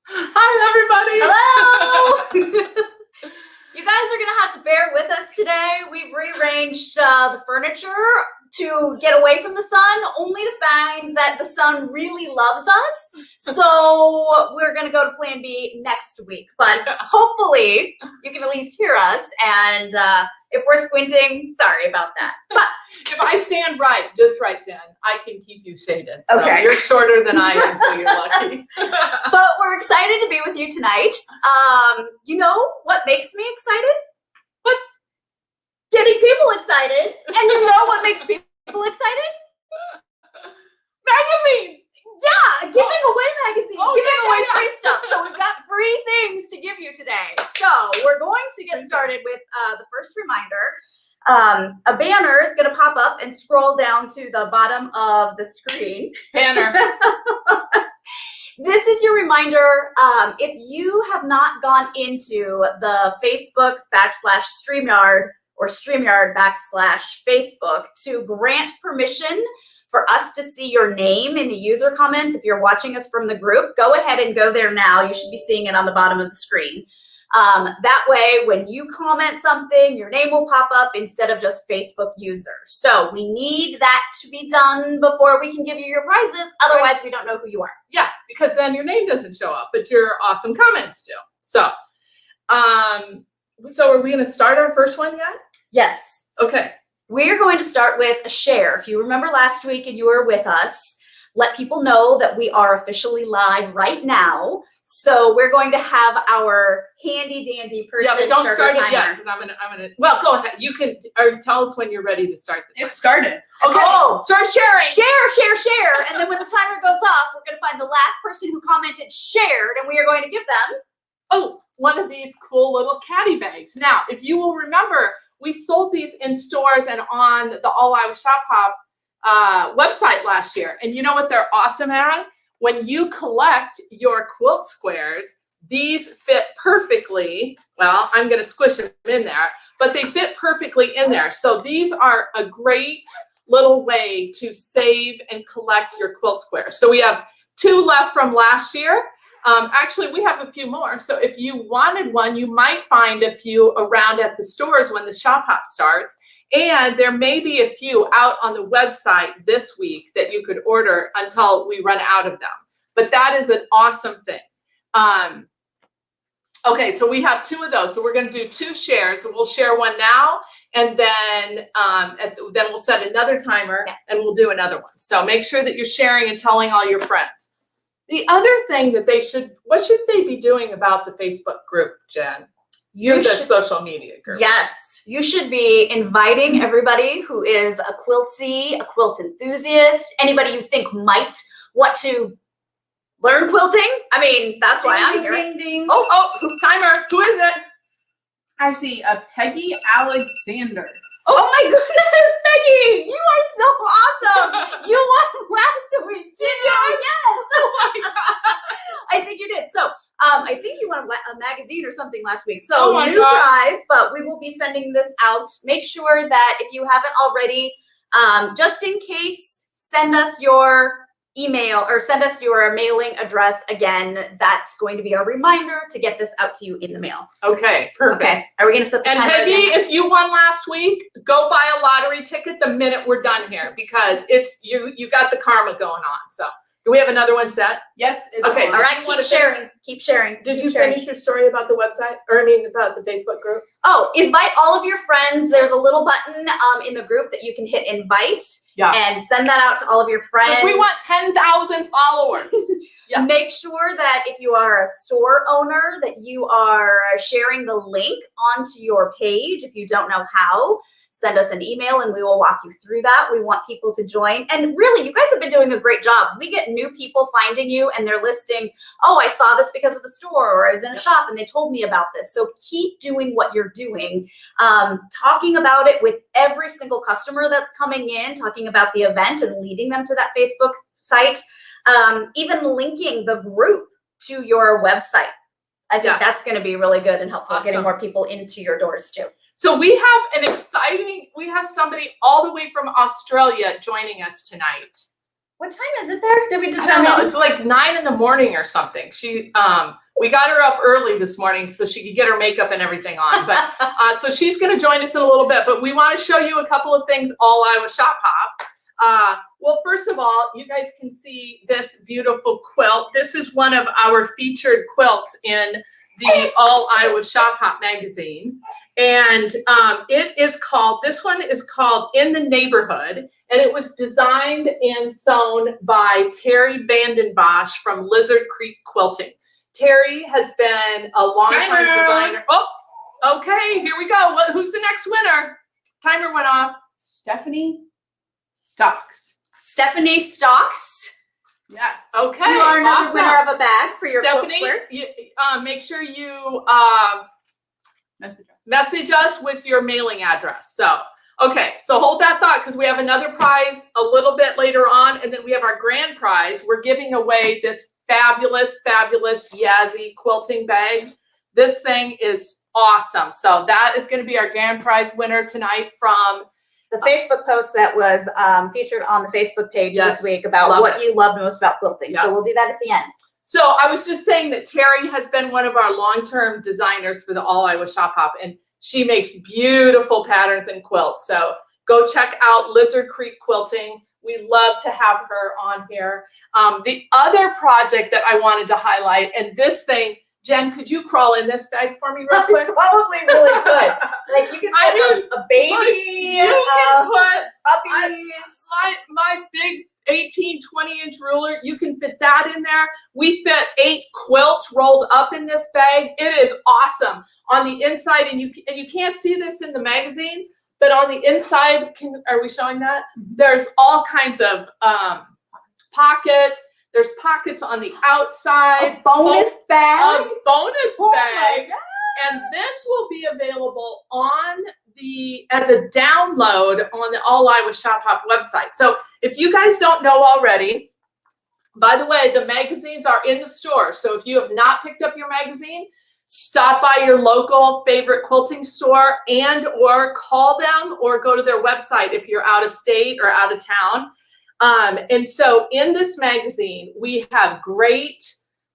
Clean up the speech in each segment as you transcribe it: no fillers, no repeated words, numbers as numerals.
Hi, everybody. Hello! You guys are going to have to bear with us today. We've rearranged the furniture to get away from the sun, only to find that the sun really loves us. So we're going to go to plan B next week. But hopefully you can at least hear us. And if we're squinting, sorry about that. But If I stand just right, Jen, I can keep you shaded. So Okay. You're shorter than I am, so you're lucky. but we're excited to be with you tonight. You know what makes me excited? What? Getting people excited. And you know what makes people excited? Magazines! Yeah, giving away magazines, Oh, giving yeah, away yeah. free stuff. So we've got free things to give you today. So we're going to get started with the first reminder. A banner is going to pop up and scroll down to the bottom of the screen. Banner. This is your reminder. If you have not gone into the Facebook's /StreamYard or StreamYard /Facebook to grant permission for us to see your name in the user comments, if you're watching us from the group, go ahead and go there now. You should be seeing it on the bottom of the screen. That way, when you comment something, your name will pop up instead of just Facebook user. So we need that to be done before we can give you your prizes. Otherwise, we don't know who you are. Yeah, because then your name doesn't show up, but your awesome comments do. So are we going to start our first one yet? Yes. Okay. We're going to start with a share. If you remember last week and you were with us, let people know that we are officially live right now. So we're going to have our handy dandy person. Yeah, but don't start the it yet because I'm gonna. Well, go ahead. You can or tell us when you're ready to start. It started. Okay. Oh. Start sharing. Share. And then when the timer goes off, we're going to find the last person who commented shared, and we are going to give them one of these cool little caddy bags. Now, if you will remember, we sold these in stores and on the All Iowa Shop Hop website last year. And you know what they're awesome at? When you collect your quilt squares, these fit perfectly. Well, I'm going to squish them in there, but they fit perfectly in there. So these are a great little way to save and collect your quilt squares. So we have 2 left from last year. Actually, we have a few more. So if you wanted one, you might find a few around at the stores when the Shop Hop starts. And there may be a few out on the website this week that you could order until we run out of them. But that is an awesome thing. Okay, so we have 2 of those. So we're going to do 2 shares. So we'll share one now, and then then we'll set another timer, and we'll do another one. So make sure that you're sharing and telling all your friends. The other thing that what should they be doing about the Facebook group, Jen? You're the social media group. Yes, you should be inviting everybody who is a quiltsy, a quilt enthusiast, anybody you think might want to learn quilting. I mean, that's why I'm here. Ding, ding. Oh, timer. Who is it? I see a Peggy Alexander. Oh my goodness, Peggy, you are so awesome. You won last week. Did you? Yes. Oh my God. I think you did. So I think you won a magazine or something last week. So new prize, but we will be sending this out. Make sure that if you haven't already, just in case, send us your email or send us your mailing address again. That's going to be a reminder to get this out to you in the mail. Okay, perfect. Okay. Are we going to set the and timer Peggy, again? if you won last week, go buy a lottery ticket the minute we're done here because it's you got the karma going on. So do we have another one set? Yes. Okay. All right. Keep sharing. Keep sharing. Did you finish your story about the website? Or about the Facebook group? Oh, invite all of your friends. There's a little button in the group that you can hit invite and send that out to all of your friends. Because we want 10,000 followers. Yeah. Make sure that if you are a store owner that you are sharing the link onto your page. If you don't know how, send us an email and we will walk you through that. We want people to join. And really, you guys have been doing a great job. We get new people finding you and they're listing, oh, I saw this because of the store, or I was in a shop and they told me about this. So keep doing what you're doing. Talking about it with every single customer that's coming in, talking about the event and leading them to that Facebook site, even linking the group to your website. I think that's going to be really good and helpful, getting more people into your doors too. So we have somebody all the way from Australia joining us tonight. What time is it there? Did we I determine? don't know. It's like 9 in the morning or something. We got her up early this morning so she could get her makeup and everything on. But so she's going to join us in a little bit. But we want to show you a couple of things all Iowa Shop Hop. Well, first of all, you guys can see this beautiful quilt. This is one of our featured quilts in the All Iowa Shop Hop magazine. And this one is called In the Neighborhood, and it was designed and sewn by Terry Vandenbosch from Lizard Creek Quilting. Terry has been a longtime designer. Oh, okay, here we go. Who's the next winner? Timer went off. Stephanie Stocks. Stephanie Stocks. Yes. Okay. You are another awesome. winner of a bag for your quilt Stephanie, squares. make sure you Message. message us with your mailing address. So, okay, so hold that thought because we have another prize a little bit later on, and then we have our grand prize. We're giving away this fabulous Yazzie quilting bag. This thing is awesome. So that is going to be our grand prize winner tonight from The Facebook post that was featured on the Facebook page Yes, this week about love what it. you loved most about quilting. Yeah. So we'll do that at the end. So I was just saying that Terry has been one of our long-term designers for the All Iowa Shop Hop, and she makes beautiful patterns and quilts. So go check out Lizard Creek Quilting. We love to have her on here. The other project that I wanted to highlight, and this thing, Jen, could you crawl in this bag for me real quick? Probably really good. Like you can put a baby, You can put puppies. my big 18, 20-inch ruler, you can fit that in there. We fit 8 quilts rolled up in this bag. It is awesome on the inside, and you can't see this in the magazine, but on the inside, are we showing that? There's all kinds of pockets. There's pockets on the outside. A bonus bag. A bonus Oh bag. my God. And this will be available as a download on the All Iowa Shop Hop website. So if you guys don't know already, by the way, the magazines are in the store. So if you have not picked up your magazine, stop by your local favorite quilting store and or call them or go to their website if you're out of state or out of town. And so in this magazine, we have great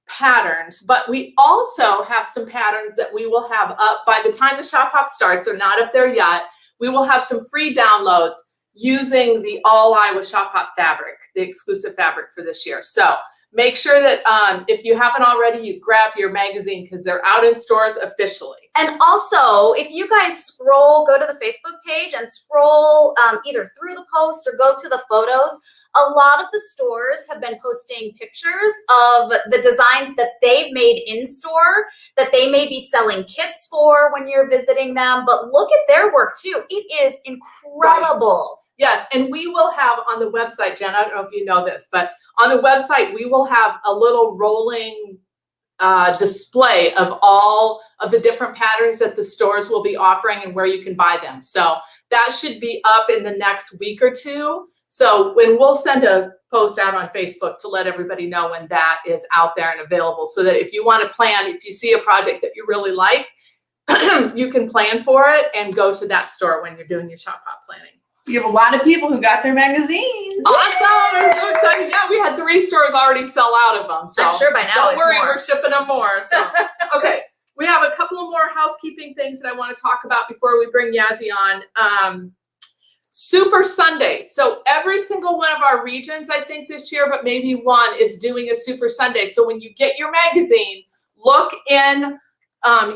patterns, but we also have some patterns that we will have up by the time the Shop Hop starts. They're not up there yet. We will have some free downloads using the All Iowa Shop Hop fabric, the exclusive fabric for this year. So make sure that if you haven't already, you grab your magazine because they're out in stores officially. And also, if you guys go to the Facebook page and scroll either through the post or go to the photos, a lot of the stores have been posting pictures of the designs that they've made in store that they may be selling kits for when you're visiting them. But look at their work too. It is incredible. Yes, and we will have on the website, Jen, I don't know if you know this, but on the website, we will have a little rolling display of all of the different patterns that the stores will be offering and where you can buy them. So that should be up in the next week or two. So when we'll send a post out on Facebook to let everybody know when that is out there and available, so that if you want to plan, if you see a project that you really like, you can plan for it and go to that store when you're doing your Shop Hop planning. We have a lot of people who got their magazines. Awesome! I'm so excited. Yeah, we had 3 stores already sell out of them. So I'm sure by now don't it's worry, more. we're shipping them more. So okay, we have a couple of more housekeeping things that I want to talk about before we bring Yazzie on. Super Sundays. So every single one of our regions, I think this year, but maybe one, is doing a Super Sunday. So when you get your magazine, look in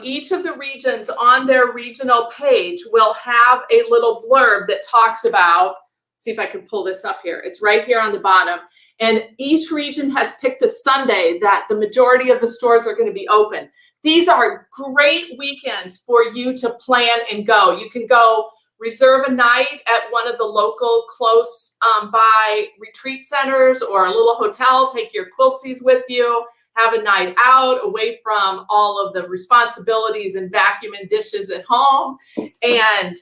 each of the regions on their regional page will have a little blurb that talks about, see if I can pull this up here. It's right here on the bottom. And each region has picked a Sunday that the majority of the stores are going to be open. These are great weekends for you to plan and go. You can go reserve a night at one of the local close by retreat centers or a little hotel, take your quiltsies with you, have a night out away from all of the responsibilities and vacuuming dishes at home. And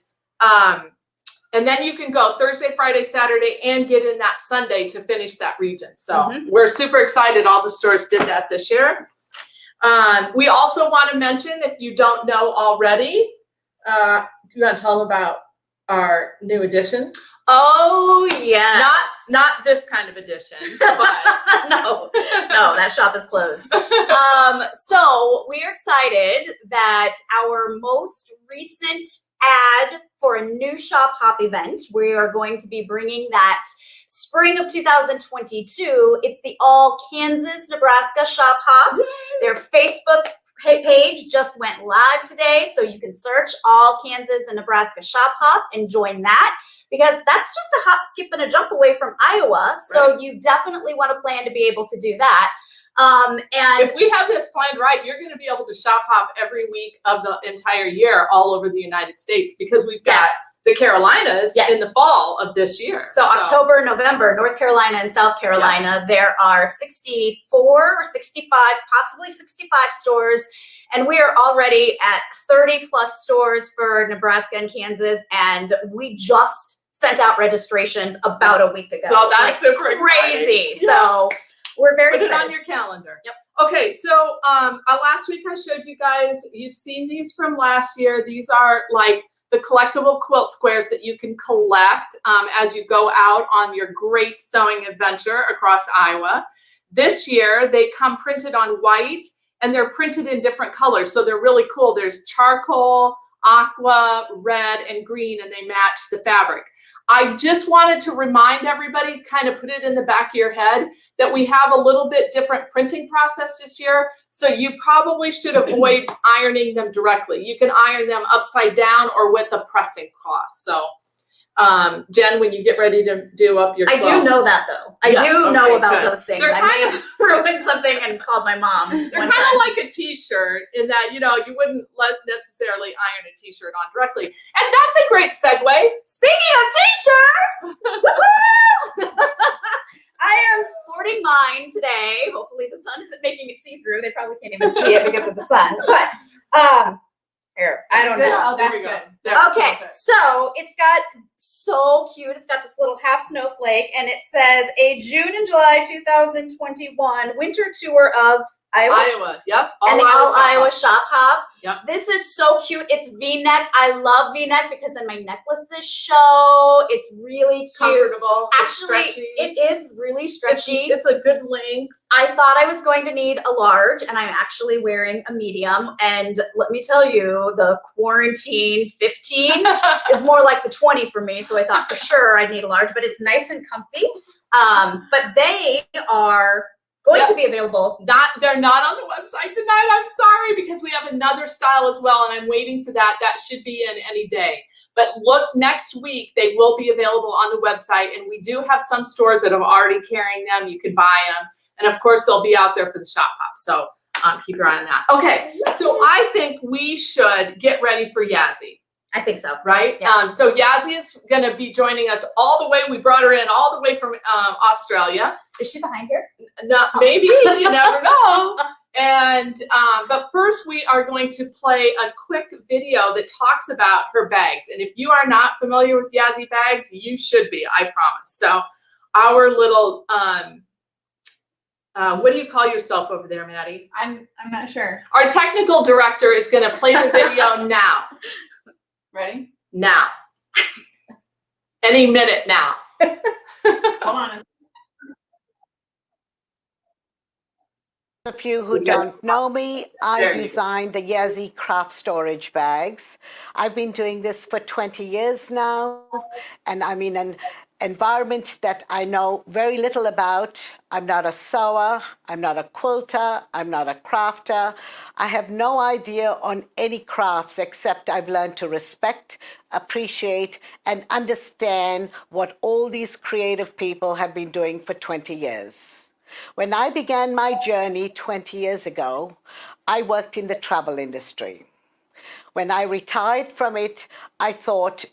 then you can go Thursday, Friday, Saturday, and get in that Sunday to finish that region. So we're super excited. All the stores did that this year. We also want to mention, if you don't know already, do you want to tell them about our new additions? Oh yeah. Not this kind of edition, but no, that shop is closed. So we are excited that our most recent ad for a new shop hop event, we are going to be bringing that spring of 2022. It's the All Kansas Nebraska Shop Hop. Their Facebook page just went live today, so you can search All Kansas and Nebraska Shop Hop and join that, because that's just a hop, skip, and a jump away from Iowa. So you definitely want to plan to be able to do that. And if we have this planned right, you're going to be able to shop hop every week of the entire year all over the United States, because we've got the Carolinas in the fall of this year. So October, November, North Carolina and South Carolina, there are 64 or 65, possibly 65 stores. And we are already at 30 plus stores for Nebraska and Kansas. And we just sent out registrations about a week ago. So that's super crazy. Exciting. So we're very Put excited. it on your calendar. Yep. Okay, so last week I showed you guys, you've seen these from last year. These are like the collectible quilt squares that you can collect as you go out on your great sewing adventure across Iowa. This year, they come printed on white, and they're printed in different colors, so they're really cool. There's charcoal, aqua, red, and green, and they match the fabric. I just wanted to remind everybody, kind of put it in the back of your head, that we have a little bit different printing process this year. So you probably should avoid ironing them directly. You can iron them upside down or with a pressing cloth. So Jen, when you get ready to do up your I do know that though. I do know about those things. They're I may have ruined something and called my mom. They're kind of like a t-shirt in that, you know, you wouldn't necessarily iron a t-shirt on directly. And that's a great segue. Speaking of t-shirts, I am sporting mine today. Hopefully the sun isn't making it see-through. They probably can't even see it because of the sun. But here, I don't know. Oh, There that's we go. good. There, Okay, perfect. so it's got so cute. It's got this little half snowflake, and it says a June and July 2021 winter tour of Iowa, yep. and the All Iowa Shop Shop Hop. Yep. This is so cute. It's V-neck. I love V-neck because then my necklaces show. It's really cute. comfortable. It's Actually, stretchy. it is really stretchy. It's a good length. I thought I was going to need a large, and I'm actually wearing a medium. And let me tell you, the quarantine 15 is more like the 20 for me. So I thought for sure I'd need a large, but it's nice and comfy. But they are going to be available. They're not on the website tonight. I'm sorry, because we have another style as well, and I'm waiting for that. That should be in any day. But look, next week they will be available on the website, and we do have some stores that are already carrying them. You can buy them, and of course they'll be out there for the shop hop. So keep your eye on that. Okay, so I think we should get ready for Yazzie. I think so. Right? Yes. So Yazzie is going to be joining us all the way. We brought her in all the way from Australia. Is she behind here? No, maybe, you never know. And but first we are going to play a quick video that talks about her bags. And if you are not familiar with Yazzie bags, you should be, I promise. So our little what do you call yourself over there, Maddie? I'm not sure. Our technical director is going to play the video now. Ready? Now. Any minute now. Hold on. Of you who don't know me, I There you go. designed the Yazzie craft storage bags. I've been doing this for 20 years now, and I'm in an environment that I know very little about. I'm not a sewer, I'm not a quilter, I'm not a crafter. I have no idea on any crafts except I've learned to respect, appreciate, and understand what all these creative people have been doing for 20 years. When I began my journey 20 years ago, I worked in the travel industry. When I retired from it, I thought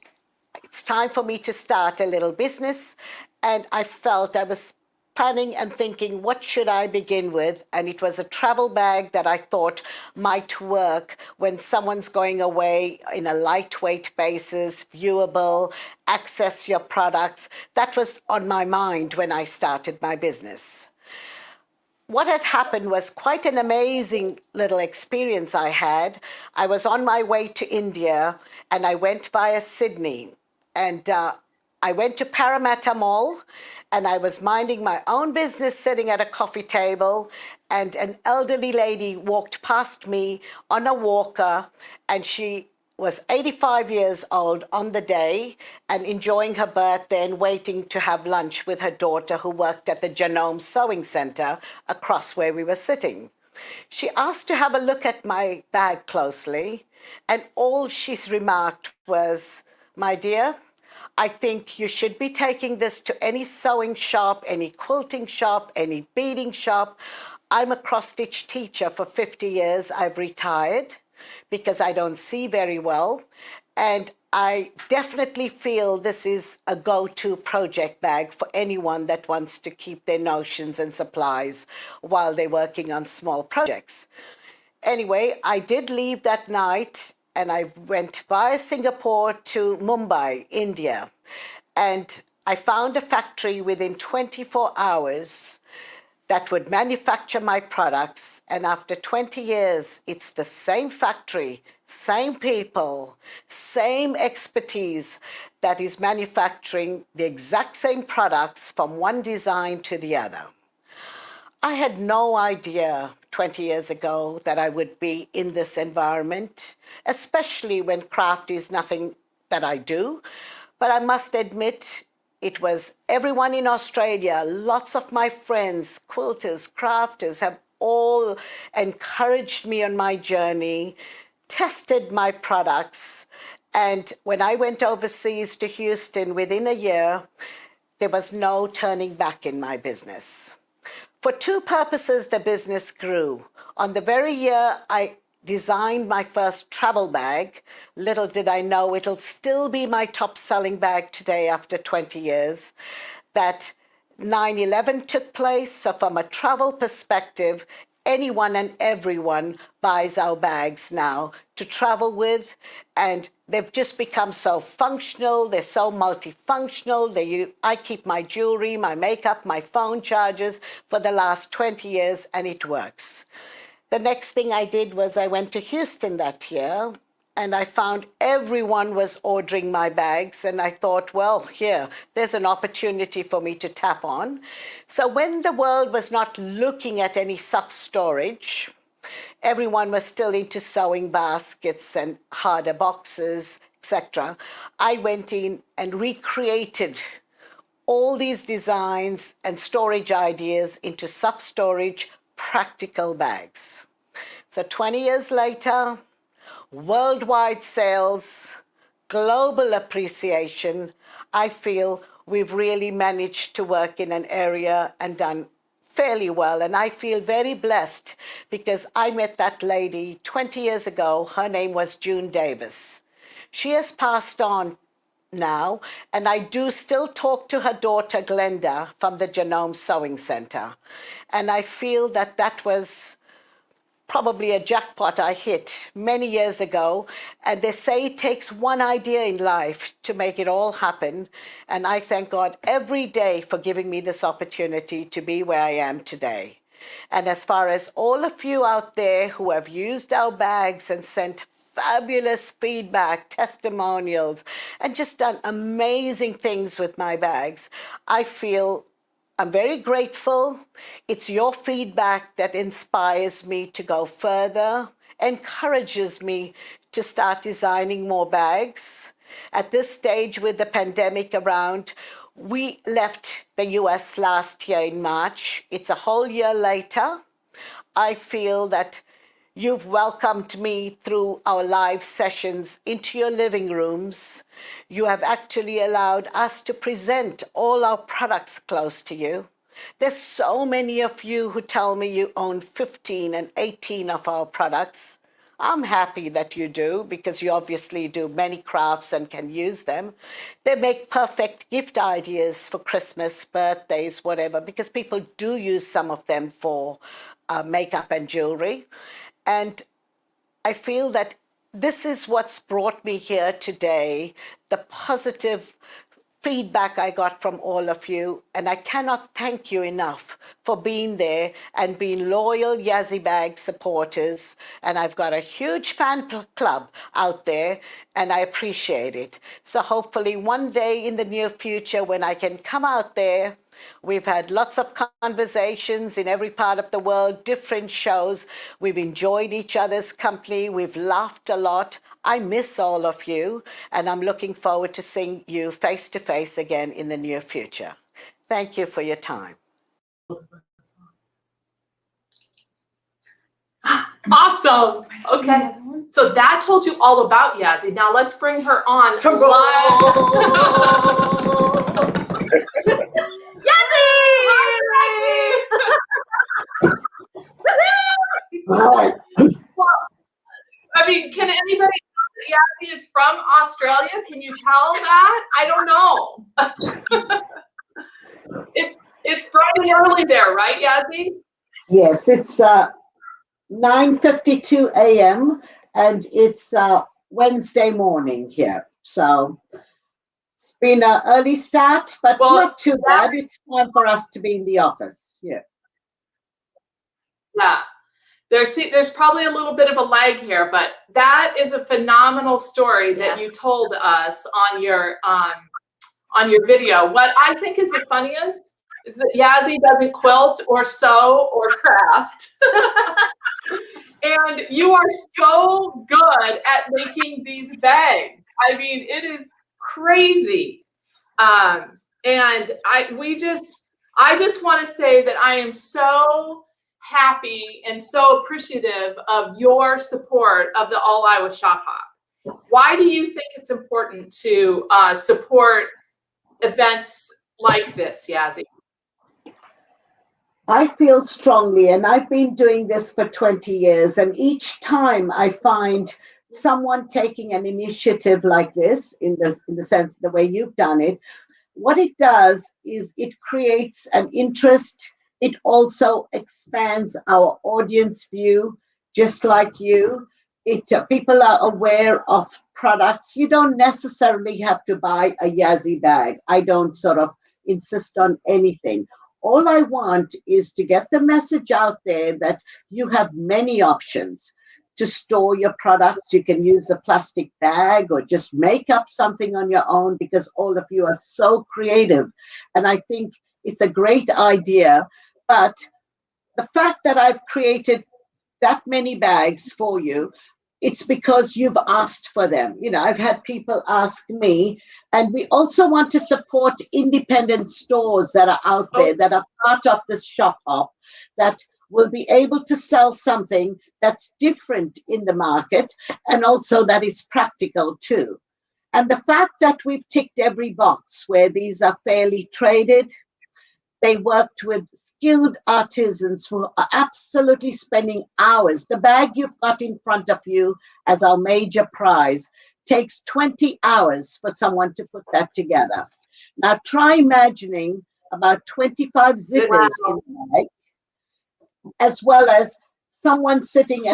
it's time for me to start a little business, and I felt I was planning and thinking, what should I begin with? And it was a travel bag that I thought might work when someone's going away in a lightweight basis, viewable, access your products. That was on my mind when I started my business. What had happened was quite an amazing little experience I had. I was on my way to India, and I went via Sydney. And I went to Parramatta Mall and I was minding my own business sitting at a coffee table, and an elderly lady walked past me on a walker, and she was 85 years old on the day and enjoying her birthday and waiting to have lunch with her daughter who worked at the Genome Sewing Centre across where we were sitting. She asked to have a look at my bag closely, and all she remarked was, "My dear, I think you should be taking this to any sewing shop, any quilting shop, any beading shop. I'm a cross-stitch teacher for 50 years. I've retired because I don't see very well. And I definitely feel this is a go-to project bag for anyone that wants to keep their notions and supplies while they're working on small projects." Anyway, I did leave that night and I went via Singapore to Mumbai, India. And I found a factory within 24 hours that would manufacture my products. And after 20 years, it's the same factory, same people, same expertise that is manufacturing the exact same products from one design to the other. I had no idea 20 years ago that I would be in this environment, especially when craft is nothing that I do. But I must admit, it was everyone in Australia, lots of my friends, quilters, crafters, have all encouraged me on my journey, tested my products. And when I went overseas to Houston within a year, there was no turning back in my business. For two purposes, the business grew. On the very year I designed my first travel bag, little did I know it'll still be my top selling bag today after 20 years, that 9/11 took place. So from a travel perspective, anyone and everyone buys our bags now to travel with, and they've just become so functional. They're so multifunctional. I keep my jewelry, my makeup, my phone chargers for the last 20 years, and it works. The next thing I did was I went to Houston that year, and I found everyone was ordering my bags, and I thought, well, here, there's an opportunity for me to tap on. So when the world was not looking at any soft storage, everyone was still into sewing baskets and harder boxes, etc. I went in and recreated all these designs and storage ideas into soft storage, practical bags. So 20 years later, worldwide sales, global appreciation, I feel we've really managed to work in an area and done fairly well. And I feel very blessed because I met that lady 20 years ago. Her name was June Davis. She has passed on now, and I do still talk to her daughter Glenda from the Genome Sewing Centre. And I feel that that was probably a jackpot I hit many years ago. And they say it takes one idea in life to make it all happen. And I thank God every day for giving me this opportunity to be where I am today. And as far as all of you out there who have used our bags and sent fabulous feedback, testimonials, and just done amazing things with my bags, I feel I'm very grateful. It's your feedback that inspires me to go further, encourages me to start designing more bags. At this stage, with the pandemic around, we left the US last year in March. It's a whole year later. I feel that you've welcomed me through our live sessions into your living rooms. You have actually allowed us to present all our products close to you. There's so many of you who tell me you own 15 and 18 of our products. I'm happy that you do, because you obviously do many crafts and can use them. They make perfect gift ideas for Christmas, birthdays, whatever, because people do use some of them for makeup and jewelry. And I feel that this is what's brought me here today, the positive feedback I got from all of you, and I cannot thank you enough for being there and being loyal Yazzie Bag supporters. And I've got a huge club out there, and I appreciate it. So hopefully one day in the near future when I can come out there, we've had lots of conversations in every part of the world, different shows. We've enjoyed each other's company. We've laughed a lot. I miss all of you, and I'm looking forward to seeing you face to face again in the near future. Thank you for your time. Awesome. Okay. So that told you all about Yazzie. Now let's bring her on. Hi. Well, I mean, can anybody know that Yazzie is from Australia? Can you tell that? I don't know. It's bright and early there, right, Yazzie? Yes, it's 9:52 a.m. and it's Wednesday morning here. So it's been an early start, but not too bad. It's time for us to be in the office. Yeah. Yeah. There's probably a little bit of a lag here, but that is a phenomenal story that you told us on your video. What I think is the funniest is that Yazzie doesn't quilt or sew or craft. And you are so good at making these bags. I mean, it is crazy. And I just want to say that I am so happy and so appreciative of your support of the All Iowa Shop Hop. Why do you think it's important to support events like this, Yazzie? I feel strongly, and I've been doing this for 20 years, and each time I find someone taking an initiative like this, in the sense the way you've done it, what it does is it creates an interest. It also expands our audience view, just like you. People are aware of products. You don't necessarily have to buy a Yazzie bag. I don't sort of insist on anything. All I want is to get the message out there that you have many options to store your products. You can use a plastic bag or just make up something on your own, because all of you are so creative. And I think it's a great idea. But the fact that I've created that many bags for you, it's because you've asked for them. You know, I've had people ask me, and we also want to support independent stores that are out there, that are part of this shop hop, that will be able to sell something that's different in the market, and also that is practical too. And the fact that we've ticked every box where these are fairly traded, they worked with skilled artisans who are absolutely spending hours. The bag you've got in front of you as our major prize takes 20 hours for someone to put that together. Now try imagining about 25 zippers in the bag, as well as someone sitting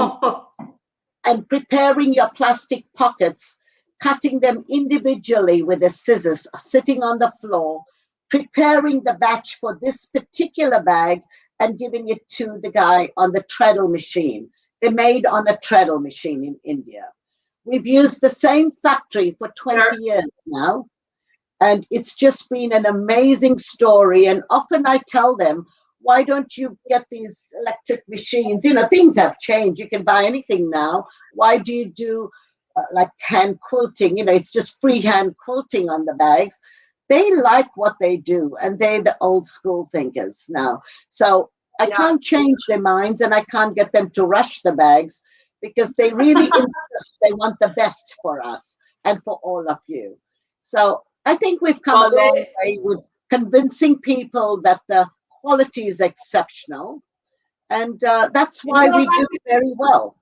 and preparing your plastic pockets, cutting them individually with the scissors, sitting on the floor, preparing the batch for this particular bag and giving it to the guy on the treadle machine. They're made on a treadle machine in India. We've used the same factory for 20 years now, and it's just been an amazing story. And often I tell them, why don't you get these electric machines? You know, things have changed. You can buy anything now. Why do you do like hand quilting? You know, it's just freehand quilting on the bags. They like what they do, and they're the old school thinkers now. So I can't change their minds, and I can't get them to rush the bags, because they really insist they want the best for us and for all of you. So I think we've come a long way with convincing people that the quality is exceptional, and that's why we do very well.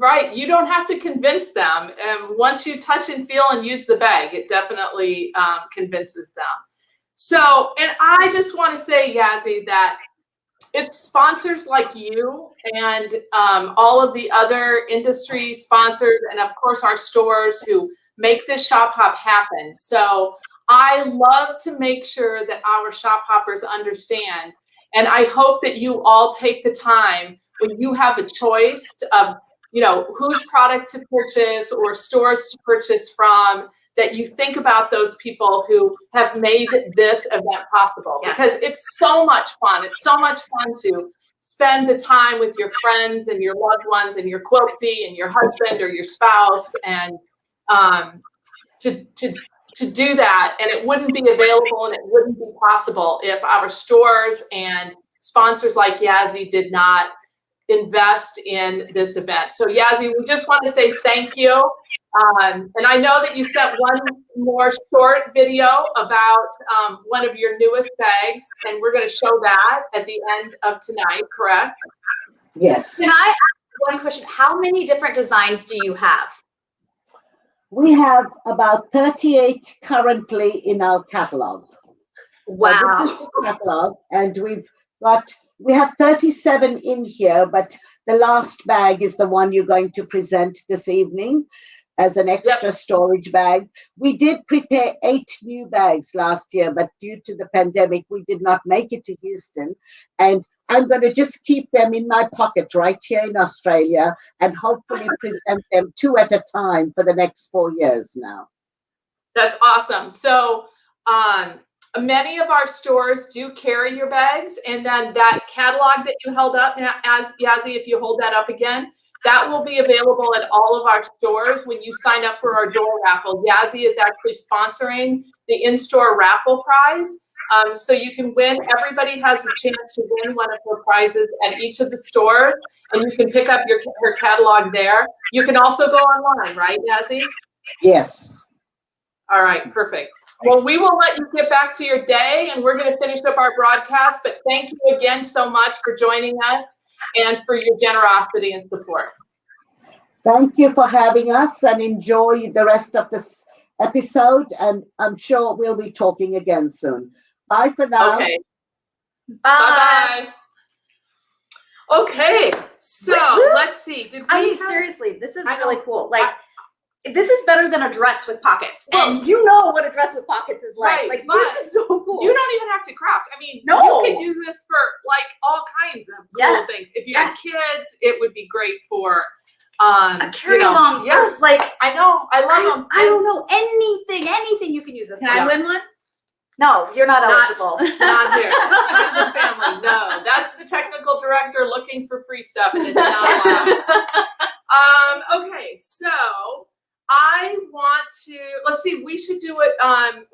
Right. You don't have to convince them. And once you touch and feel and use the bag, it definitely convinces them. So, and I just want to say, Yazzie, that it's sponsors like you and all of the other industry sponsors, and of course our stores, who make this shop hop happen. So I love to make sure that our shop hoppers understand, and I hope that you all take the time when you have a choice of, you know, whose product to purchase or stores to purchase from, that you think about those people who have made this event possible, Yeah. because it's so much fun. It's so much fun to spend the time with your friends and your loved ones and your quilty and your husband or your spouse, and to do that. And it wouldn't be available and it wouldn't be possible if our stores and sponsors like Yazzie did not invest in this event. So Yazzie, we just want to say thank you. And I know that you sent one more short video about one of your newest bags, and we're going to show that at the end of tonight, correct? Yes. Can I ask one question? How many different designs do you have? We have about 38 currently in our catalog. Wow. So this is the catalog, and we have 37 in here, but the last bag is the one you're going to present this evening as an extra storage bag. We did prepare 8 new bags last year, but due to the pandemic, we did not make it to Houston. And I'm going to just keep them in my pocket right here in Australia and hopefully present them 2 at a time for the next 4 years now. That's awesome. So many of our stores do carry your bags, and then that catalog that you held up, now, as Yazzie, if you hold that up again, that will be available at all of our stores when you sign up for our door raffle. Yazzie is actually sponsoring the in-store raffle prize. So you can win. Everybody has a chance to win one of her prizes at each of the stores, and you can pick up her catalog there. You can also go online, right, Yazzie? Yes. All right, perfect. Well, we will let you get back to your day, and we're going to finish up our broadcast. But thank you again so much for joining us and for your generosity and support. Thank you for having us, and enjoy the rest of this episode. And I'm sure we'll be talking again soon. Bye for now. Okay. Bye. Bye-bye. Okay, so Woo-hoo. let's see. Did we I mean, have- seriously, this is I really know. cool. Like, this is better than a dress with pockets. Well- And you know what a dress with pockets is like. Right, Like, but this is so cool. You don't even have to craft. I mean, No. you could use this for like all kinds of cool Yeah. things. If you Yeah. have kids, it would be great for a carry-along. Yes, Like, I know. I love them. I don't know anything you can use this Can for. I win one? No, you're not Not- eligible. Not here. Friends and family. No, that's the technical director looking for free stuff, and it's not allowed. Okay, so I want to. Let's see. We should do it.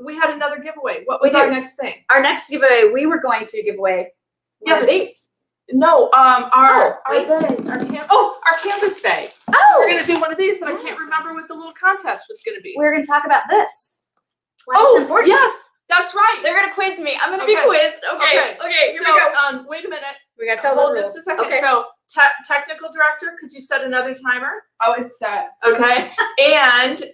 We had another giveaway. What was We our do. next thing? Our next giveaway, we were going to give away one of these. No. Our wait. bag. Our canvas bag. We're Oh, gonna do one of these, but I can't Yes. remember what the little contest was gonna be. we're going to talk about this. Why it's Oh, important. yes, that's right. They're going to quiz me. I'm going to be Okay. quizzed. Okay, here so, we go. wait a minute. We got to tell the Hold rules. just a second. Okay. So, technical director, could you set another timer? Oh, it's set. Okay. And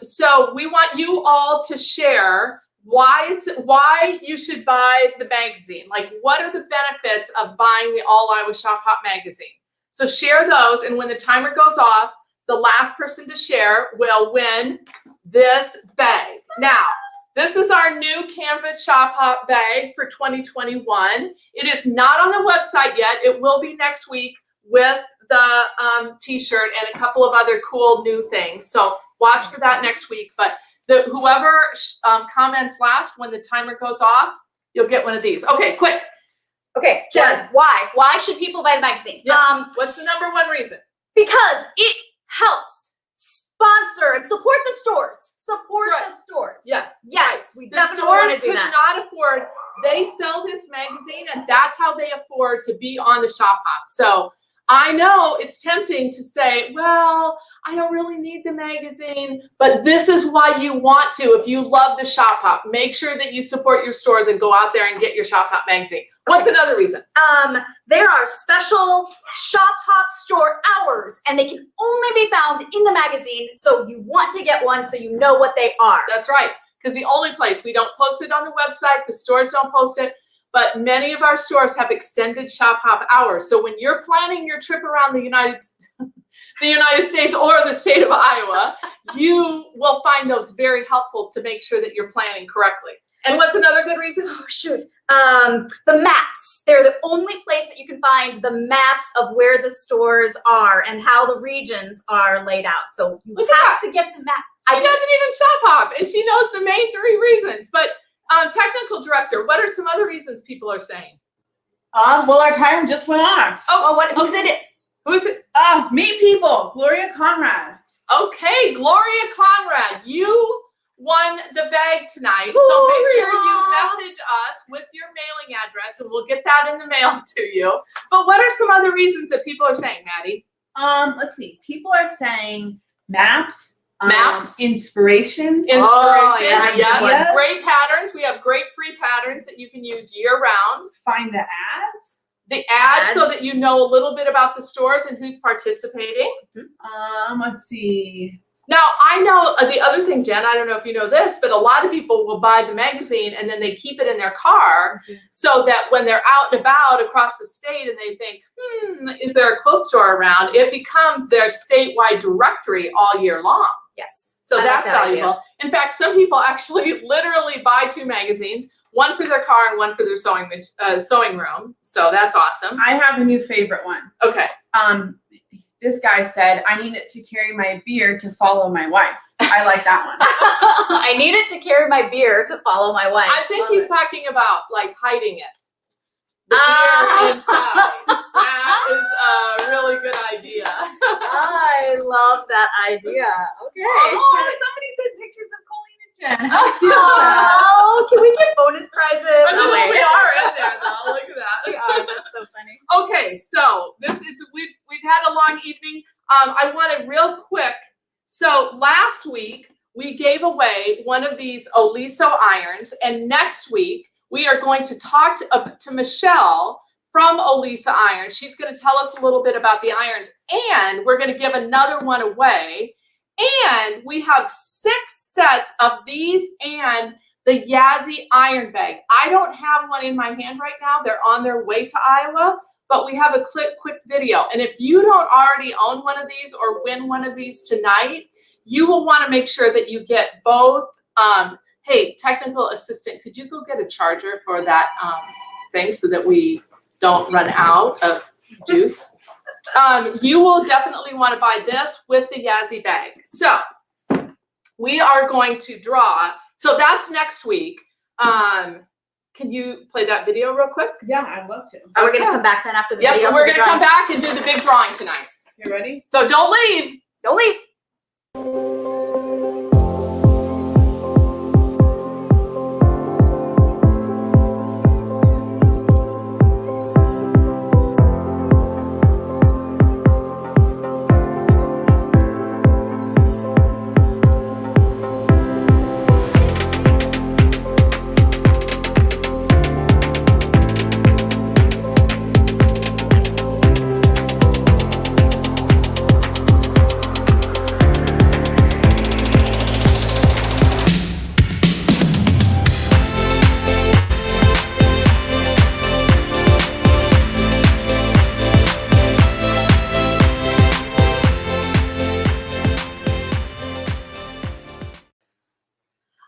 so we want you all to share why you should buy the magazine. Like, what are the benefits of buying the All Iowa Shop Hop magazine? So share those, and when the timer goes off, the last person to share will win this bag. Now, this is our new Canvas Shop Hop bag for 2021. It is not on the website yet. It will be next week with the t-shirt and a couple of other cool new things. So watch for that next week. But whoever comments last when the timer goes off, you'll get one of these. Okay, quick. Okay, Jen, why? Why should people buy the magazine? Yeah. What's the number one reason? Because it helps sponsor and support the stores. Support Right. the stores. Yes. Yes, we The definitely want stores to do could that. not afford. They sell this magazine, and that's how they afford to be on the Shop Hop. So I know it's tempting to say, well, I don't really need the magazine, but this is why you want to. If you love the Shop Hop, make sure that you support your stores and go out there and get your Shop Hop magazine. What's another reason? There are special Shop Hop store hours, and they can only be found in the magazine. So you want to get one so you know what they are. That's right. Because the only place, we don't post it on the website, the stores don't post it, but many of our stores have extended Shop Hop hours. So when you're planning your trip around the the United States or the state of Iowa, you will find those very helpful to make sure that you're planning correctly. And what's another good reason? Oh, shoot. The maps. They're the only place that you can find the maps of where the stores are and how the regions are laid out. So you Look at have that. to get the map. She doesn't even shop hop, and she knows the main 3 reasons. But technical director, what are some other reasons people are saying? Well, our timer just went off. Oh, what? Who's in it? Who is it? Meet people. Gloria Conrad. Okay, Gloria Conrad, you won the bag tonight. So make sure you Gloria. message us with your mailing address, and we'll get that in the mail to you. But what are some other reasons that people are saying, Maddie? Let's see. People are saying maps. Maps. Inspiration. Inspiration, Oh, yeah, that's a yes. good one. Great patterns. We have great free patterns that you can use year-round. Find the ads. The ads, so Ads. that you know a little bit about the stores and who's participating. Let's see. Now, I know the other thing, Jen, I don't know if you know this, but a lot of people will buy the magazine and then they keep it in their car so that when they're out and about across the state and they think, is there a quilt store around? It becomes their statewide directory all year long. Yes. So I like that's that idea. valuable. In fact, some people actually literally buy 2 magazines, one for their car and one for their sewing room. So that's awesome. I have a new favorite one. Okay. This guy said, I need it to carry my beer to follow my wife. I like that one. I needed to carry my beer to follow my wife. I think Love he's it. talking about like hiding it. The Ah. beer inside. That is a really good idea. I love that idea. Okay. Somebody said pictures of Colleen and Jen. How cute is that? Oh, can we get bonus prizes? I mean, Oh, wait. we are in there though. Look at that. We are. That's so funny. Okay, so we've had a long evening. I want to real quick. So last week we gave away one of these Oliso irons, and next week we are going to talk to Michelle from Oliso Irons. She's going to tell us a little bit about the irons, and we're going to give another one away. And we have 6 sets of these and the Yazzie iron bag. I don't have one in my hand right now. They're on their way to Iowa, but we have a quick video. And if you don't already own one of these or win one of these tonight, you will want to make sure that you get both. Hey, technical assistant, could you go get a charger for that thing so that we don't run out of juice? You will definitely want to buy this with the Yazzie bag. So we are going to draw. So that's next week. Can you play that video real quick? Yeah, I'd love to. Are we going to come back then after the video? Yep, for we're the going to come drawing? back and do the big drawing tonight. You ready? So don't leave. Don't leave.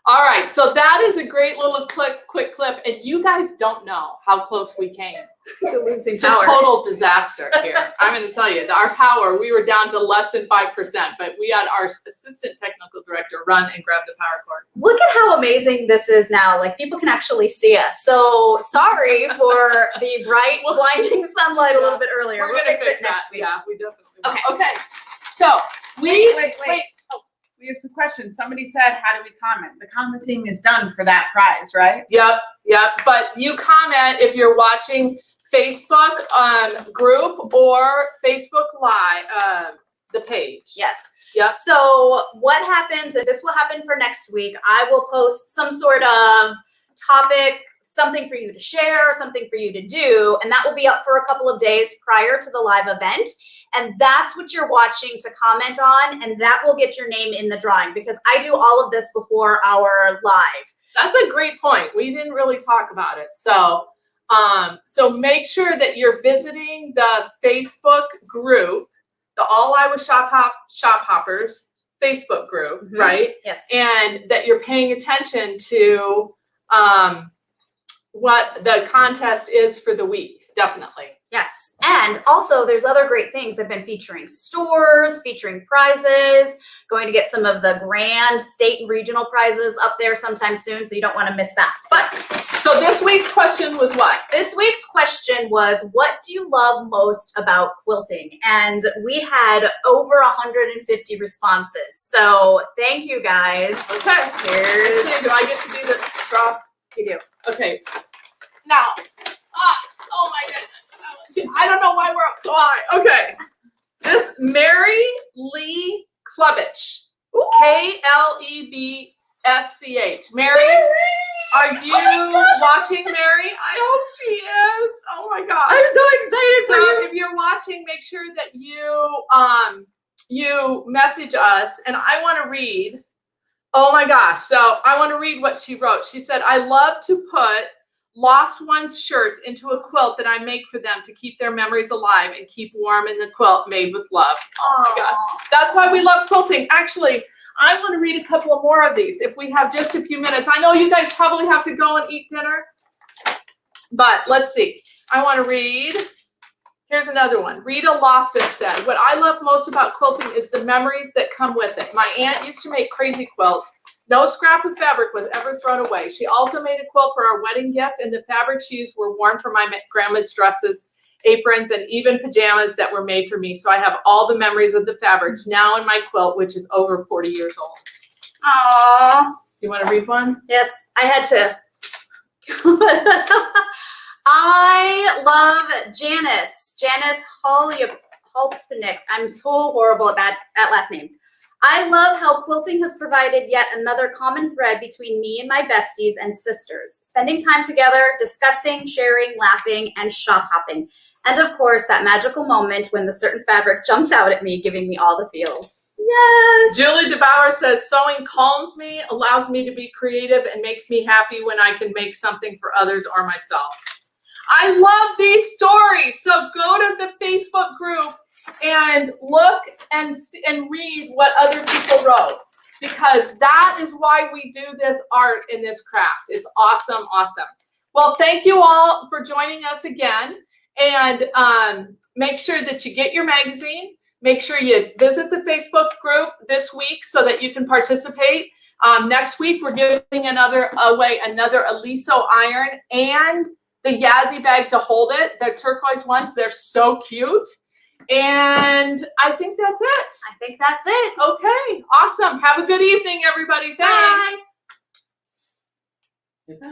All right, so that is a great little quick clip, and you guys don't know how close we came To losing to power. total disaster here. I'm going to tell you, our power, we were down to less than 5%, but we had our assistant technical director run and grab the power cord. Look at how amazing this is now. Like, people can actually see us. So sorry for the bright, blinding sunlight a little bit earlier. We're We'll going fix to it fix that. next week. Yeah, we definitely will. Okay. Okay, so Wait. We have some questions. Somebody said, how do we comment? The commenting is done for that prize, right? Yep. But you comment if you're watching Facebook group or Facebook Live, the page. Yes. Yep. So what happens, and this will happen for next week, I will post some sort of topic, something for you to share, something for you to do, and that will be up for a couple of days prior to the live event. And that's what you're watching to comment on, and that will get your name in the drawing, because I do all of this before our live. That's a great point. We didn't really talk about it. So, so make sure that you're visiting the Facebook group the All Iowa Shop Hoppers Facebook group, Mhm. right? Yes. And that you're paying attention to what the contest is for the week, definitely. Yes. And also there's other great things. I've been featuring stores, featuring prizes, going to get some of the grand state and regional prizes up there sometime soon. So you don't want to miss that. But So this week's question was what? this week's question was, what do you love most about quilting? And we had over 150 responses. So thank you guys. Okay. Let's Here's, see, do I get to do the draw? you do. Okay. Now, oh my goodness. I don't know why we're up so high. Okay. This Mary Lee Klebich. Klebsch. Mary, are you watching, Mary? I hope she is. Oh my gosh. I'm so excited for So you. if you're watching, make sure that you message us, and I want to read. Oh my gosh. So I want to read what she wrote. She said, I love to put lost ones' shirts into a quilt that I make for them to keep their memories alive and keep warm in the quilt made with love. Oh my gosh. That's why we love quilting. Actually, I want to read a couple of more of these if we have just a few minutes. I know you guys probably have to go and eat dinner, but let's see. I want to read. Here's another one. Rita Loftus said, what I love most about quilting is the memories that come with it. My aunt used to make crazy quilts. No scrap of fabric was ever thrown away. She also made a quilt for our wedding gift, and the fabric she used were worn for my grandma's dresses, aprons, and even pajamas that were made for me. So I have all the memories of the fabrics now in my quilt, which is over 40 years old. Aww. You want to read one? Yes, I had to. I love Janice Holpnick. I'm so horrible at last names. I love how quilting has provided yet another common thread between me and my besties and sisters, spending time together, discussing, sharing, laughing, and shop hopping. And of course, that magical moment when the certain fabric jumps out at me, giving me all the feels. Yes. Julie DeBauer says, sewing calms me, allows me to be creative, and makes me happy when I can make something for others or myself. I love these stories. So go to the Facebook group and look and read what other people wrote, because that is why we do this art and this craft. It's awesome, awesome. Well, thank you all for joining us again, and make sure that you get your magazine. Make sure you visit the Facebook group this week so that you can participate. Next week, we're giving away another Aliso iron and the Yazzie bag to hold it. They're turquoise ones. They're so cute. And I think that's it. I think that's it. Okay, awesome. Have a good evening, everybody. Thanks. Bye.